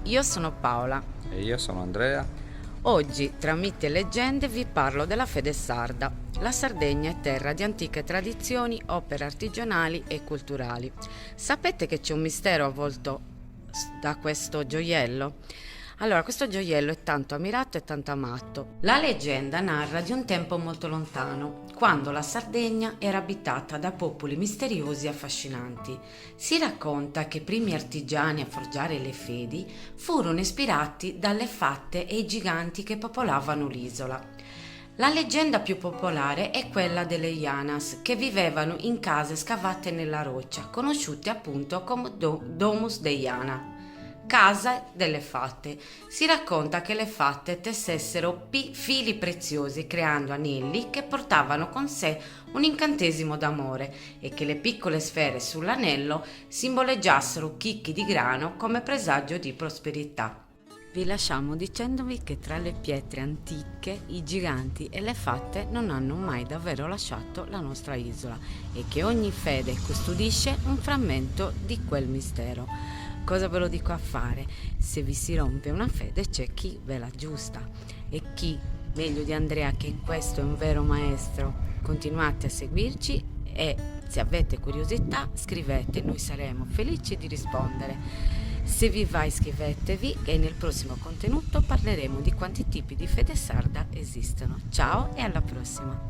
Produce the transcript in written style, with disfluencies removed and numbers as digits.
io sono Paola. E io sono Andrea. Oggi, tra miti e leggende, vi parlo della fede sarda. La Sardegna è terra di antiche tradizioni, opere artigianali e culturali. Sapete che c'è un mistero avvolto da questo gioiello? Allora, questo gioiello è tanto ammirato e tanto amato. La leggenda narra di un tempo molto lontano, quando la Sardegna era abitata da popoli misteriosi e affascinanti. Si racconta che i primi artigiani a forgiare le fedi furono ispirati dalle fatte e i giganti che popolavano l'isola. La leggenda più popolare è quella delle Yanas, che vivevano in case scavate nella roccia, conosciute appunto come Domus de Yana, casa delle fatte. Si racconta che le fatte tessessero fili preziosi creando anelli che portavano con sé un incantesimo d'amore e che le piccole sfere sull'anello simboleggiassero chicchi di grano come presagio di prosperità. Vi lasciamo dicendovi che tra le pietre antiche i giganti e le fatte non hanno mai davvero lasciato la nostra isola e che ogni fede custodisce un frammento di quel mistero. Cosa ve lo dico a fare? Se vi si rompe una fede c'è chi ve la aggiusta e chi, meglio di Andrea che in questo è un vero maestro. Continuate a seguirci e se avete curiosità scrivete, noi saremo felici di rispondere. Se vi va iscrivetevi e nel prossimo contenuto parleremo di quanti tipi di fede sarda esistono. Ciao e alla prossima!